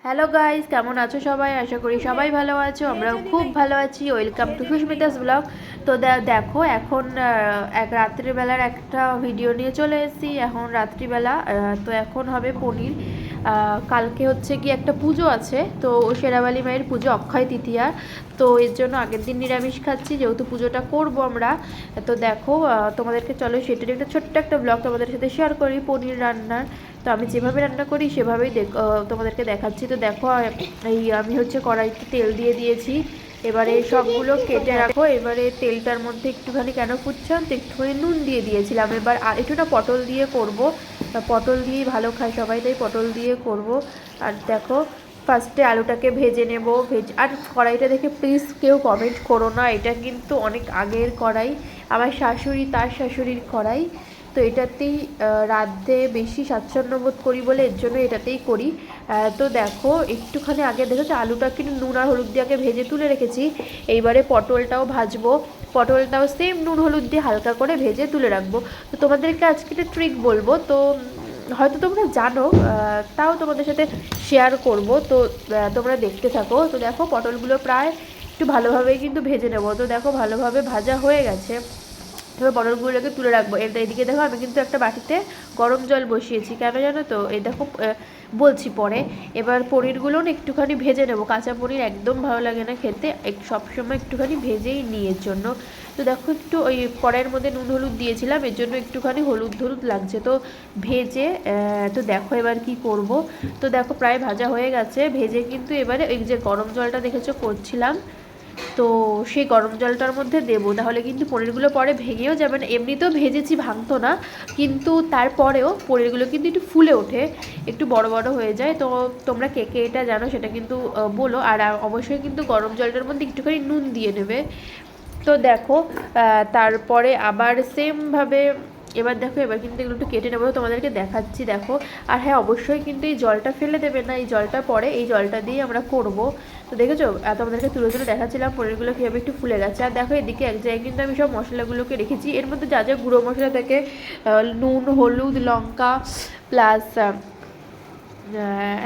Hello guys, কেমন আছো সবাই? আশা করি সবাই ভালো আছো। আমরাও খুব ভালো আছি। Welcome to Susmita's blog. তো দেখো এখন এক রাত্রিবেলার একটা ভিডিও নিয়ে চলে এসেছি। এখন রাত্রিবেলা তো এখন হবে পনির। কালকে হচ্ছে কি একটা পুজো আছে, তো শেরাবালি মায়ের পুজো, অক্ষয় তৃতীয়া। তো এর জন্য আগের দিন নিরামিষ খাচ্ছি, যেহেতু পুজোটা করব আমরা। তো দেখো তোমাদেরকে চলো সেটার একটা ছোট্ট একটা ব্লগ তোমাদের সাথে শেয়ার করি পনির রান্নার। তো আমি যেভাবে রান্না করি সেভাবেই তোমাদেরকে দেখাচ্ছি। তো দেখো এই আমি হচ্ছে কড়াইতে তেল দিয়ে দিয়েছি। এবারে সবগুলো কেটে রাখো। এবারে তেলটার মধ্যে একটুখানি কেন ফুটছাম, তো একটুখানি নুন দিয়ে দিয়েছিলাম। এবার একটুটা পটল দিয়ে করব, পটল দিয়েই ভালো খায় সবাই, তাই পটল দিয়ে করব। আর দেখো ফার্স্টে আলুটাকে ভেজে নেব। আর কড়াইটা দেখে প্লিজ কেউ কমেন্ট করো না, এটা কিন্তু অনেক আগের কড়াই, আমার শাশুড়ি তার শাশুড়ির কড়াই। তো এটাতেই রাঁধতে বেশি স্বাচ্ছন্দ্য বোধ করি বলে এর জন্য এটাতেই করি। তো দেখো একটুখানি আগে দেখেছো আলুটা কিন্তু নুন আর হলুদ দিয়ে আগে ভেজে তুলে রেখেছি। এইবারে পটলটাও ভাজবো। পটলটাও সেম নুন হলুদ দিয়ে হালকা করে ভেজে তুলে রাখবো। তো তোমাদেরকে আজকে একটা ট্রিক বলবো, তো হয়তো তোমরা জানো, তাও তোমাদের সাথে শেয়ার করব। তো তোমরা দেখতে থাকো। তো দেখো পটলগুলো প্রায় একটু ভালোভাবেই কিন্তু ভেজে নেবো। তো দেখো ভালোভাবে ভাজা হয়ে গেছে। এবার পটলগুলোকে তুলে রাখবো। এদিকে দেখো আমি কিন্তু একটা বাটিতে গরম জল বসিয়েছি, কেন জানো তো? এই দেখো বলছি পরে। এবার পনিরগুলো না একটুখানি ভেজে নেবো। কাঁচা পনির একদম ভালো লাগে না খেতে, সবসময় একটুখানি ভেজেই নিই এর জন্য। তো দেখো একটু ওই কড়াইয়ের মধ্যে নুন হলুদ দিয়েছিলাম, এর জন্য একটুখানি হলুদ হলুদ লাগছে। তো ভেজে তো দেখো এবার কি করব। তো দেখো প্রায় ভাজা হয়ে গেছে। ভেজে কিন্তু এবারে ওই যে গরম জলটা দেখেছো করছিলাম, তো সেই গরম জলটার মধ্যে দেবো, তাহলে কিন্তু পনিরগুলো পরে ভেঙেও যাবে না। এমনিতেও ভেজেছি, ভাঙতো না, কিন্তু তারপরেও পনিরগুলো কিন্তু একটু ফুলে ওঠে, একটু বড় বড় হয়ে যায়। তো তোমরা কে কে এটা জানো সেটা কিন্তু বলো। আর অবশ্যই কিন্তু গরম জলটার মধ্যে একটুখানি নুন দিয়ে নেবে। তো দেখো তারপরে আবার সেমভাবে এবার দেখো এবার কিন্তু এগুলো একটু কেটে নেবো, তোমাদেরকে দেখাচ্ছি দেখো। আর হ্যাঁ, অবশ্যই কিন্তু এই জলটা ফেলে দেবে না, এই জলটা পরে এই জলটা দিয়ে আমরা করব। তো দেখেছো তোমাদেরকে তুলে তুলে দেখাচ্ছিলাম পনিরগুলো কীভাবে একটু ফুলে গেছে। আর দেখো এদিকে এক জায়গায় কিন্তু আমি সব মশলাগুলোকে রেখেছি, এর মধ্যে যা যা গুঁড়ো মশলা থাকে, নুন হলুদ লঙ্কা প্লাস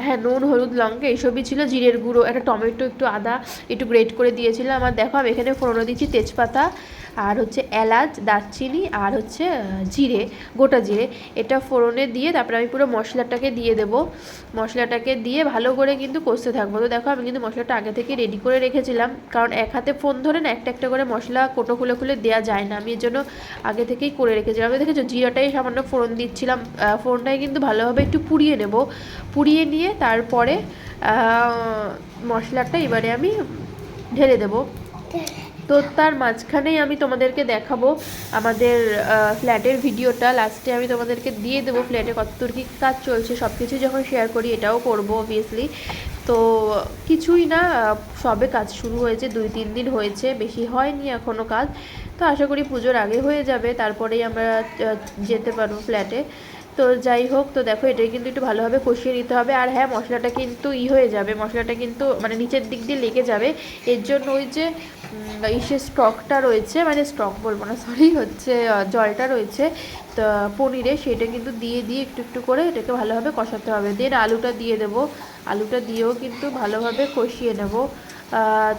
হ্যাঁ নুন হলুদ লঙ্কা এইসবই ছিল, জিরের গুঁড়ো, একটা টমেটো, একটু আদা একটু গ্রেট করে দিয়েছিলাম। আর দেখো আমি এখানে ফোড়নে দিচ্ছি তেজপাতা, আর হচ্ছে এলাচ, দারচিনি, আর হচ্ছে জিরে, গোটা জিরে। এটা ফোড়নে দিয়ে তারপরে আমি পুরো মশলাটাকে দিয়ে দেবো। মশলাটাকে দিয়ে ভালো করে কিন্তু কষতে থাকবো। তো দেখো আমি কিন্তু মশলাটা আগে থেকে রেডি করে রেখেছিলাম, কারণ এক হাতে ফোন ধরে না একটা একটা করে মশলা কোটো খুলে খুলে দেওয়া যায় না, আমি এর জন্য আগে থেকেই করে রেখেছিলাম। আমি দেখেছো জিরাটাই সামান্য ফোড়ন দিচ্ছিলাম। ফোড়নটাই কিন্তু ভালোভাবে একটু পুড়িয়ে নেব। পুড়িয়ে নিয়ে তারপরে মশলাটা এবারে আমি ঢেলে দেব। তো তার মাঝখানেই আমি তোমাদেরকে দেখাবো আমাদের ফ্ল্যাটের ভিডিওটা, লাস্টে আমি তোমাদেরকে দিয়ে দেবো ফ্ল্যাটে কতদূর কী কাজ চলছে, সব কিছুই যখন শেয়ার করি এটাও করবো অবভিয়াসলি। তো কিছুই না, সবে কাজ শুরু হয়েছে, 2-3 দিন হয়েছে, বেশি হয়নি এখনও কাজ। তো আশা করি পুজোর আগে হয়ে যাবে, তারপরেই আমরা যেতে পারবো ফ্ল্যাটে। তো যাই হোক, তো দেখো এটাই কিন্তু একটু ভালোভাবে কষিয়ে নিতে হবে। আর হ্যাঁ, মশলাটা কিন্তু হয়ে যাবে, মশলাটা কিন্তু মানে নিচের দিক দিয়ে লেগে যাবে। এর জন্য ওই যে ইসে স্টকটা রয়েছে, মানে স্টক বলবো না সরি, হচ্ছে জলটা রয়েছে তো পনিরে, সেটা কিন্তু দিয়ে দিয়ে একটু একটু করে এটাকে ভালোভাবে কষাতে হবে। দেন আলুটা দিয়ে দেবো, আলুটা দিয়েও কিন্তু ভালোভাবে কষিয়ে নেব।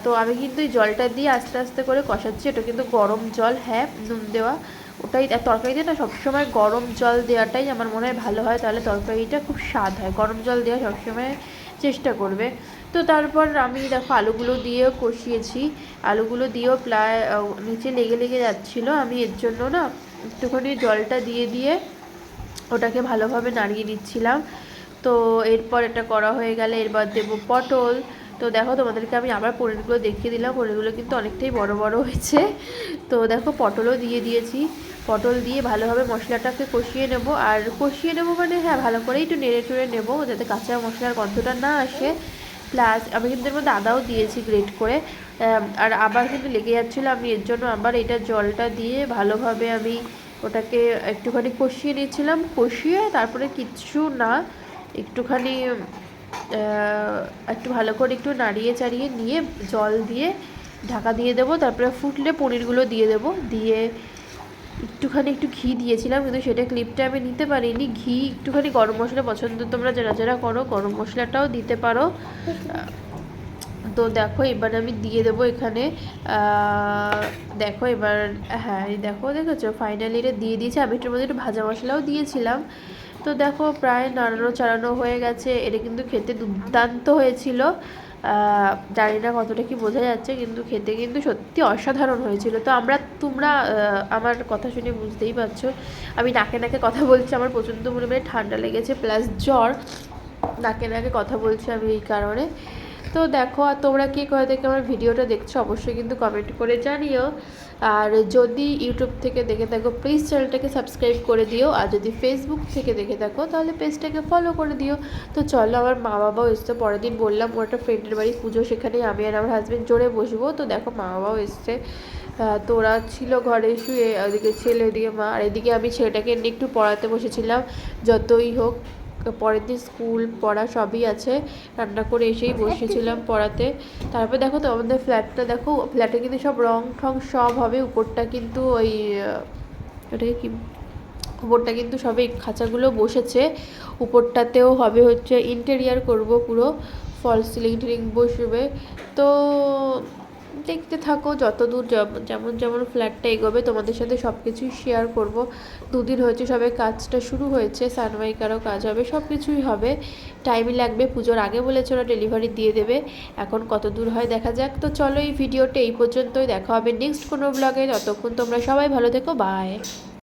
তো আমি কিন্তু এই জলটা দিয়ে আস্তে আস্তে করে কষাচ্ছি। এটা কিন্তু গরম জল, হ্যাঁ নুন দেওয়া, ওটাই তরকারিতে না সবসময় গরম জল দেওয়াটাই আমার মনে হয় ভালো হয়, তাহলে তরকারিটা খুব স্বাদ হয়। গরম জল দেওয়া সবসময় চেষ্টা করবে। তো তারপর আমি দেখো আলুগুলো দিয়েও কষিয়েছি, আলুগুলো দিয়েও প্রায় নিচে লেগে লেগে যাচ্ছিলো, আমি এর জন্য না একটুখানি জলটা দিয়ে দিয়ে ওটাকে ভালোভাবে নাড়িয়ে নিচ্ছিলাম। তো এরপর এটা করা হয়ে গেলে এরপর দেবো পটল। তো দেখো তোমাদেরকে আমি আবার পনিরগুলো দেখিয়ে দিলাম, পনিরগুলো কিন্তু অনেকটাই বড় বড় হয়েছে। তো দেখো পটলও দিয়ে দিয়েছি, পটল দিয়ে ভালোভাবে মশলাটাকে কষিয়ে নেব। আর কষিয়ে নেবো মানে হ্যাঁ ভালো করেই একটু নেড়ে চেড়ে নেবো, যাতে কাঁচা মশলার গন্ধটা না আসে। প্লাস আমি কিন্তু এর মধ্যে আদাও দিয়েছি গ্রেট করে। আর আবার কিন্তু লেগে যাচ্ছিলো, আমি এর জন্য আবার এটা জলটা দিয়ে ভালোভাবে আমি ওটাকে একটুখানি কষিয়ে নিয়েছিলাম। কষিয়ে তারপরে কিচ্ছু না, একটুখানি একটু ভালো করে একটু নাড়িয়ে চাড়িয়ে নিয়ে জল দিয়ে ঢাকা দিয়ে দেবো। তারপরে ফুটলে পনিরগুলো দিয়ে দেবো, দিয়ে একটু ঘি দিয়েছিলাম, কিন্তু সেটা ক্লিপটা আমি নিতে পারিনি। ঘি, একটুখানি গরম মশলা পছন্দ তোমরা যারা যারা করো গরম মশলাটাও দিতে পারো। তো দেখো এবার আমি দিয়ে দেবো এখানে, দেখো এবার, হ্যাঁ এই দেখেছো ফাইনালি এটা দিয়ে দিয়েছি। আমি এটার মধ্যে একটু ভাজা মশলাও দিয়েছিলাম। তো দেখো প্রায় নাড়ানো চাড়ানো হয়ে গেছে। এটা কিন্তু খেতে দুর্দান্ত হয়েছিল। জানি না কতটা কি বোঝা যাচ্ছে, কিন্তু খেতে কিন্তু সত্যি অসাধারণ হয়েছিল। তো তোমরা আমার কথা শুনে বুঝতেই পারছো আমি নাকে নাকে কথা বলছি, আমার প্রচণ্ড পরিমাণে ঠান্ডা লেগেছে প্লাস জ্বর, নাকে নাকে কথা বলছি আমি এই কারণে। তো দেখো, আর তোমরা কে কোথা থেকে আমার ভিডিওটা দেখছো অবশ্যই কিন্তু কমেন্ট করে জানিও। আর যদি ইউটিউব থেকে দেখে থাকো প্লিজ চ্যানেলটাকে সাবস্ক্রাইব করে দিও, আর যদি ফেসবুক থেকে দেখে থাকো তাহলে পেজটাকে ফলো করে দিও। তো চলো, আমার মা বাবাও এসছে পরের দিন, বললাম ওর একটা ফ্রেন্ডের বাড়ি পুজো, সেখানে আমি আর আমার হাজব্যান্ড জোরে বসবো। তো দেখো মা বাবাও এসছে। তো ওরা ছিল ঘরে শুয়ে, ওদিকে ছেলে ওদিকে মা, আর এদিকে আমি ছেলেটাকে এমনি একটু পড়াতে বসেছিলাম। যতই হোক পরের দিন স্কুল পড়া সবই আছে, রান্না করে এসেই বসেছিলাম পড়াতে। তারপর দেখো তো আমাদের ফ্ল্যাটটা দেখো, ফ্ল্যাটে কিন্তু সব রং ঠং সব হবে। উপরটা কিন্তু ওই ওটাকে কি, উপরটা কিন্তু সবে খাঁচাগুলো বসেছে। উপরটাতেও হবে হচ্ছে ইন্টেরিয়ার করব, পুরো ফল সিলিং টিলিং বসবে। তো দেখতে থাকো, যত দূর যেমন যেমন ফ্ল্যাটটা এগোবে তোমাদের সাথে সব কিছুই শেয়ার করব। দুদিন হয়েছে সবে কাজটা শুরু হয়েছে, সানমাইকারও কাজ হবে, সব কিছুই হবে, টাইমই লাগবে। পুজোর আগে বলেছে ওরা ডেলিভারি দিয়ে দেবে, এখন কত দূর হয় দেখা যাক। তো চলো এই ভিডিওটা এই পর্যন্তই, দেখা হবে নেক্সট কোনো ব্লগে। ততক্ষণ তোমরা সবাই ভালো থেকো, বাই।